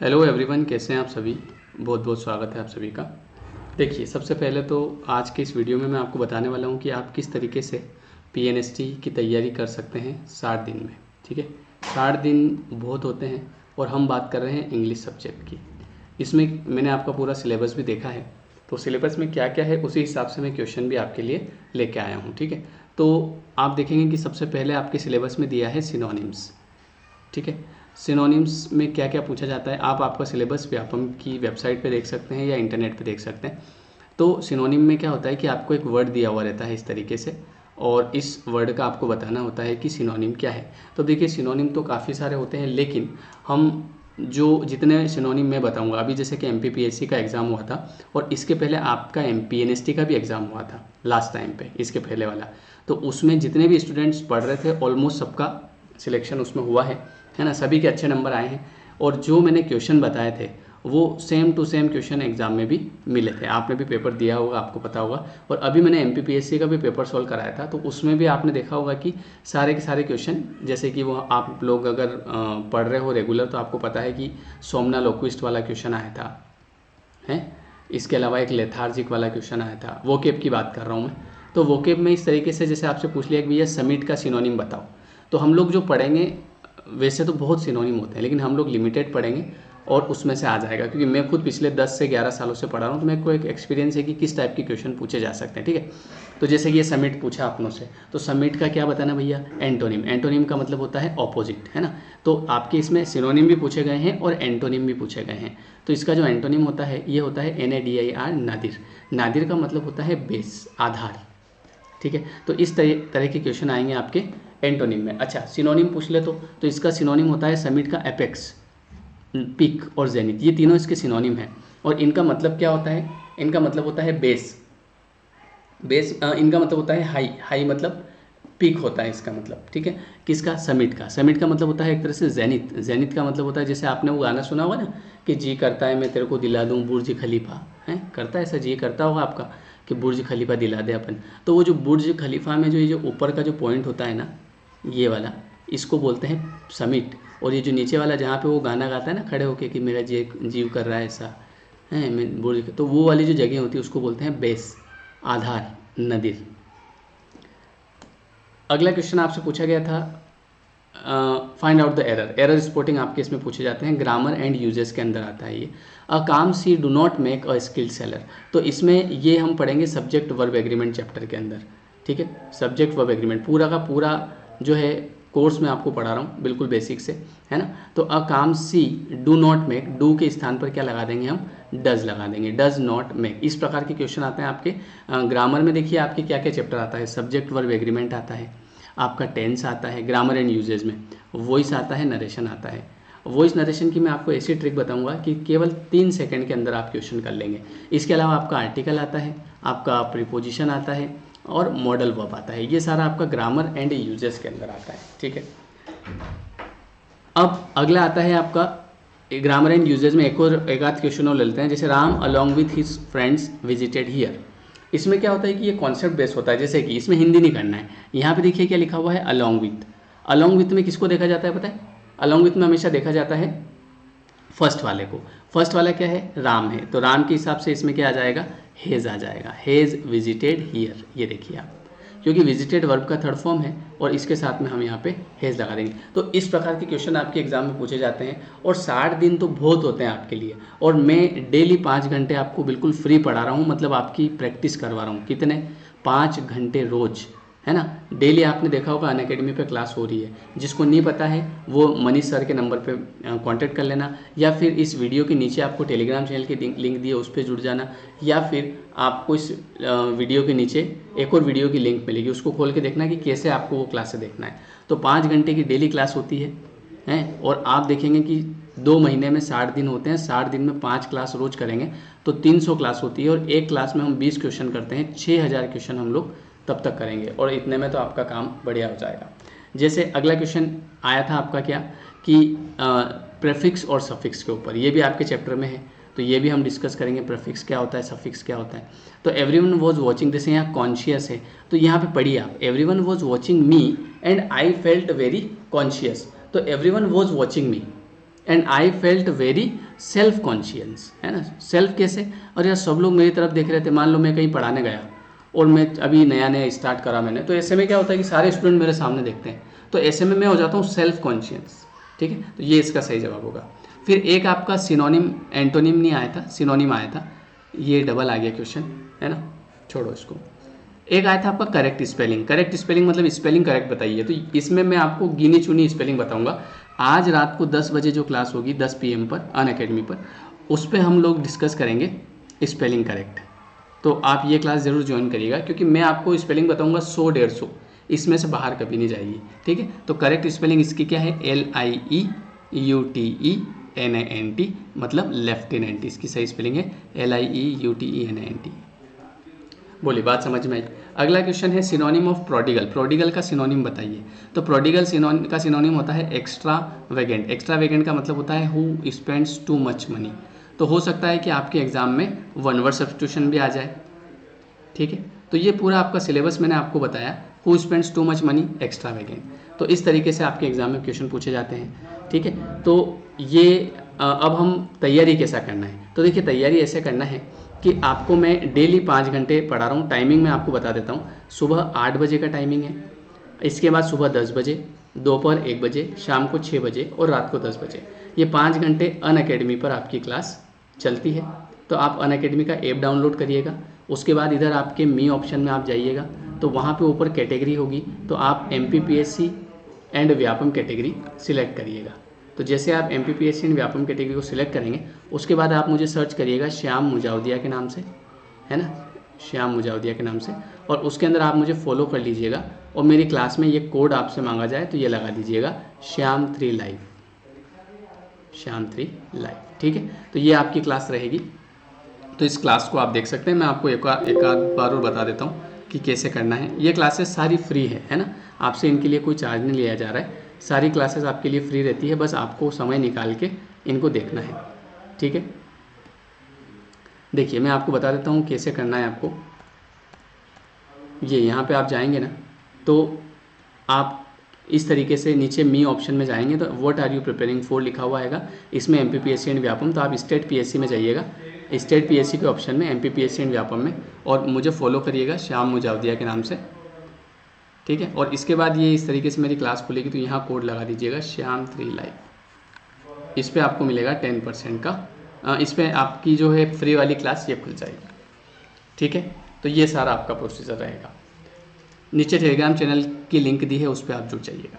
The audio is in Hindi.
हेलो एवरीवन, कैसे हैं आप सभी। बहुत बहुत स्वागत है आप सभी का। देखिए, सबसे पहले तो आज के इस वीडियो में मैं आपको बताने वाला हूं कि आप किस तरीके से पीएनएसटी की तैयारी कर सकते हैं 60 दिन में। ठीक है, 60 दिन बहुत होते हैं और हम बात कर रहे हैं इंग्लिश सब्जेक्ट की। इसमें मैंने आपका पूरा सिलेबस भी देखा है, तो सिलेबस में क्या क्या है उसी हिसाब से मैं क्वेश्चन भी आपके लिए लेके आया हूँ। ठीक है, तो आप देखेंगे कि सबसे पहले आपके सिलेबस में दिया है सिनोनिम्स। ठीक है, सिनोनिम्स में क्या क्या पूछा जाता है आप आपका सिलेबस व्यापम की वेबसाइट पे देख सकते हैं या इंटरनेट पे देख सकते हैं। तो सिनोनिम में क्या होता है कि आपको एक वर्ड दिया हुआ रहता है इस तरीके से, और इस वर्ड का आपको बताना होता है कि सिनोनिम क्या है। तो देखिए, सिनोनिम तो काफ़ी सारे होते हैं, लेकिन हम जो जितने सिनोनिम मैं बताऊंगा अभी, जैसे कि एमपीपीएससी का एग्ज़ाम हुआ था और इसके पहले आपका एमपीएनएसटी का भी एग्ज़ाम हुआ था लास्ट टाइम पे, इसके पहले वाला। तो उसमें जितने भी स्टूडेंट्स पढ़ रहे थे ऑलमोस्ट सबका सिलेक्शन उसमें हुआ है ना, सभी के अच्छे नंबर आए हैं। और जो मैंने क्वेश्चन बताए थे वो same to same question exam में भी मिले थे। आपने भी पेपर दिया होगा, आपको पता होगा। और अभी मैंने एमपीपीएससी का भी पेपर सॉल्व कराया था, तो उसमें भी आपने देखा होगा कि सारे के सारे क्वेश्चन, जैसे कि वो आप लोग अगर पढ़ रहे हो रेगुलर तो आपको पता है कि सोमनालोक्विस्ट वाला क्वेश्चन आया था है। इसके अलावा एक लेथार्जिक वाला क्वेश्चन आया था। वोकेब की बात कर रहा हूँ मैं। तो वोकेब में इस तरीके से जैसे आपसे पूछ लिया कि भैया समिट का सिनोनिम बताओ, तो हम लोग जो पढ़ेंगे, वैसे तो बहुत सिनोनिम होते हैं लेकिन हम लोग लिमिटेड पढ़ेंगे और उसमें से आ जाएगा, क्योंकि मैं खुद पिछले 10 से 11 सालों से पढ़ा रहा हूँ, तो मेरे को एक एक्सपीरियंस है कि किस टाइप के क्वेश्चन पूछे जा सकते हैं। ठीक है, तो जैसे कि ये समिट पूछा अपनों से, तो समिट का क्या बताना भैया, एंटोनिम। एंटोनिम का मतलब होता है ऑपोजिट, है ना। तो आपके इसमें सिनोनिम भी पूछे गए हैं और एंटोनिम भी पूछे गए हैं। तो इसका जो एंटोनिम होता है ये होता है NADIR, नादिर। नादिर का मतलब होता है बेस, आधार। ठीक है, तो इस तरह के क्वेश्चन आएंगे आपके एंटोनिम में। अच्छा, सिनोनिम पूछ ले तो इसका सिनोनिम होता है समिट का एपेक्स, पीक और जेनिथ। ये तीनों इसके सिनोनिम हैं। और इनका मतलब क्या होता है, इनका मतलब होता है बेस। इनका मतलब होता है हाई। हाई मतलब पीक होता है इसका मतलब। ठीक है, किसका, समिट का। समिट का मतलब होता है एक तरह से जेनिथ। जेनिथ का मतलब होता है, जैसे आपने वो गाना सुना होगा ना कि जी करता है मैं तेरे को दिला दूं बुर्ज खलीफा, है करता है ऐसा, जी करता होगा आपका कि बुर्ज खलीफा दिला दे अपन। तो वो जो बुर्ज खलीफा में जो ये जो ऊपर का जो पॉइंट होता है ना, ये वाला, इसको बोलते हैं समिट। और ये जो नीचे वाला जहाँ पे वो गाना गाता है ना खड़े होके कि मेरा जीव कर रहा है ऐसा है मैं बुर्ज, तो वो वाली जो जगह होती है उसको बोलते हैं बेस, आधार, नदिर। अगला क्वेश्चन आपसे पूछा गया था, find out the error. Error spotting आपके इसमें पूछे जाते हैं, ग्रामर एंड यूजेस के अंदर आता है ये। A calm sea do not make a skilled sailor. तो इसमें ये हम पढ़ेंगे सब्जेक्ट वर्ब एग्रीमेंट चैप्टर के अंदर। ठीक है, सब्जेक्ट वर्ब एग्रीमेंट पूरा का पूरा जो है कोर्स में आपको पढ़ा रहा हूँ बिल्कुल बेसिक से, है ना। तो अ calm sea do not make, do के स्थान पर क्या लगा देंगे हम, डज लगा देंगे, डज नॉट मेक। इस प्रकार के क्वेश्चन आते हैं आपके ग्रामर में। देखिए आपके क्या क्या चैप्टर आता है, सब्जेक्ट वर्ब एग्रीमेंट आता है, आपका टेंस आता है ग्रामर एंड यूजेज में, वॉइस आता है, नरेशन आता है। वॉइस नरेशन की मैं आपको ऐसी ट्रिक बताऊंगा कि केवल 3 सेकंड के अंदर आप क्वेश्चन कर लेंगे। इसके अलावा आपका आर्टिकल आता है, आपका प्रीपोजिशन आता है और मॉडल वर्ब आता है। ये सारा आपका ग्रामर एंड यूजेस के अंदर आता है। ठीक है, अब अगला आता है आपका ग्रामर एंड यूजेज में एक आध क्वेश्चन और ले लेते हैं। जैसे Ram along with his friends visited here. इसमें क्या होता है कि ये कॉन्सेप्ट बेस होता है, जैसे कि इसमें हिंदी नहीं करना है। यहाँ पे देखिए क्या लिखा हुआ है, अलॉन्ग विथ। अलॉन्ग विथ में किसको देखा जाता है पता है, अलॉन्ग विथ में हमेशा देखा जाता है फर्स्ट वाले को। फर्स्ट वाला क्या है, राम है, तो राम के हिसाब से इसमें क्या आ जाएगा, हेज आ जाएगा, हेज विजिटेड हियर। ये देखिए आप, क्योंकि विजिटेड वर्ब का थर्ड फॉर्म है और इसके साथ में हम यहाँ पे हेज लगा देंगे। तो इस प्रकार के क्वेश्चन आपके एग्जाम में पूछे जाते हैं। और 60 दिन तो बहुत होते हैं आपके लिए, और मैं डेली 5 घंटे आपको बिल्कुल फ्री पढ़ा रहा हूँ, मतलब आपकी प्रैक्टिस करवा रहा हूँ। कितने, 5 घंटे रोज, है ना। डेली आपने देखा होगा अनअकैडमी पे क्लास हो रही है। जिसको नहीं पता है वो मनीष सर के नंबर पे कांटेक्ट कर लेना, या फिर इस वीडियो के नीचे आपको टेलीग्राम चैनल की लिंक दी है उस पर जुड़ जाना, या फिर आपको इस वीडियो के नीचे एक और वीडियो की लिंक मिलेगी, उसको खोल के देखना कि कैसे आपको वो क्लास देखना है। तो 5 घंटे की डेली क्लास होती है और आप देखेंगे कि 2 महीने में 60 दिन होते हैं। 60 दिन में 5 क्लास रोज करेंगे तो 300 क्लास होती है, और एक क्लास में हम 20 क्वेश्चन करते हैं। 6000 क्वेश्चन हम लोग तब तक करेंगे, और इतने में तो आपका काम बढ़िया हो जाएगा। जैसे अगला क्वेश्चन आया था आपका क्या, कि प्रेफिक्स और सफिक्स के ऊपर, ये भी आपके चैप्टर में है, तो ये भी हम डिस्कस करेंगे। प्रेफिक्स क्या होता है, सफिक्स क्या होता है। तो एवरीवन वाज वाचिंग, जैसे यहाँ कॉन्शियस है तो यहाँ पे पढ़िए आप, everyone was watching me and I felt very conscious. तो everyone was watching me, and I felt very self conscious, है ना। सेल्फ कैसे, और यार सब लोग मेरी तरफ देख रहे थे, मान लो मैं कहीं पढ़ाने गया और मैं अभी नया नया स्टार्ट करा मैंने, तो ऐसे में क्या होता है कि सारे स्टूडेंट मेरे सामने देखते हैं, तो ऐसे में मैं हो जाता हूँ सेल्फ कॉन्शियस, ठीक है। तो ये इसका सही जवाब होगा। फिर एक आपका सिनोनिम, एंटोनिम नहीं आया था, सिनोनिम आया था, ये डबल आ गया क्वेश्चन, है ना, छोड़ो इसको। एक आया था आपका करेक्ट स्पेलिंग। करेक्ट स्पेलिंग मतलब स्पेलिंग करेक्ट बताइए, तो इसमें मैं आपको गिनी चुनी स्पेलिंग बताऊंगा। आज रात को 10 बजे जो क्लास होगी 10 PM पर अनअकैडमी पर, उस पर हम लोग डिस्कस करेंगे स्पेलिंग करेक्ट। तो आप ये क्लास ज़रूर ज्वाइन करिएगा, क्योंकि मैं आपको स्पेलिंग बताऊंगा 100-150, इसमें से बाहर कभी नहीं जाएगी, ठीक है। तो करेक्ट स्पेलिंग इसकी क्या है, LIEUTENANT, मतलब लेफ्टिनेंट, इसकी सही स्पेलिंग है LIEUTENANT। बोलिए, बात समझ में आई। अगला क्वेश्चन है सिनोनिम ऑफ प्रोडिगल। प्रोडिगल का सिनोनिम बताइए। तो प्रोडिगल का सिनोनिम होता है एक्स्ट्रा वेगेंट। एक्स्ट्रा वेगेंट का मतलब होता है who spends too much money. तो हो सकता है कि आपके एग्जाम में वन वर्ड सब्स्टिट्यूशन भी आ जाए, ठीक है। तो ये पूरा आपका सिलेबस मैंने आपको बताया, who spends too much money, extravagant. तो इस तरीके से आपके एग्जाम में क्वेश्चन पूछे जाते हैं, ठीक है। तो ये अब हम तैयारी कैसा करना है, तो देखिए तैयारी ऐसे करना है कि आपको मैं डेली 5 घंटे पढ़ा रहा हूँ। टाइमिंग मैं आपको बता देता हूँ। सुबह 8 बजे का टाइमिंग है, इसके बाद सुबह 10 बजे, दोपहर 1 बजे, शाम को 6 बजे और रात को 10 बजे। ये 5 घंटे अनअकैडमी पर आपकी क्लास चलती है। तो आप अनअकैडमी का ऐप डाउनलोड करिएगा, उसके बाद इधर आपके मी ऑप्शन में आप जाइएगा, तो वहाँ पे ऊपर कैटेगरी होगी, तो आप MPPSC and Vyapam category select करिएगा। तो जैसे आप MPPSC एंड व्यापम कैटेगरी को सिलेक्ट करेंगे, उसके बाद आप मुझे सर्च करिएगा श्याम मुजावदिया के नाम से, है ना, श्याम मुजावदिया के नाम से, और उसके अंदर आप मुझे फॉलो कर लीजिएगा। और मेरी क्लास में ये कोड आपसे मांगा जाए तो ये लगा दीजिएगा श्याम3 लाइव, श्याम3 लाइव, ठीक है। तो ये आपकी क्लास रहेगी। तो इस क्लास को आप देख सकते हैं। मैं आपको एक आध बार और बता देता हूँ कि कैसे करना है। ये क्लासेस सारी फ्री है ना, आपसे इनके लिए कोई चार्ज नहीं लिया जा रहा है। सारी क्लासेस आपके लिए फ्री रहती है, बस आपको समय निकाल के इनको देखना है, ठीक है। देखिए मैं आपको बता देता हूँ कैसे करना है आपको। ये यहाँ पे आप जाएंगे ना, तो आप इस तरीके से नीचे मी ऑप्शन में जाएंगे, तो what are you preparing for लिखा हुआ आएगा, इसमें MPPSC एंड व्यापम। तो आप स्टेट PSC में जाइएगा, स्टेट PSC के ऑप्शन में MPPSC एंड व्यापम में, और मुझे फॉलो करिएगा श्याम मुजावदिया के नाम से, ठीक है। और इसके बाद ये इस तरीके से मेरी क्लास खुलेगी, तो यहाँ कोड लगा दीजिएगा श्याम3 लाइव। इस पर आपको मिलेगा 10% का, इस पर आपकी जो है फ्री वाली क्लास ये खुल जाएगी, ठीक है। तो ये सारा आपका प्रोसीजर रहेगा। नीचे टेलीग्राम चैनल की लिंक दी है, उस पर आप जुड़ जाइएगा।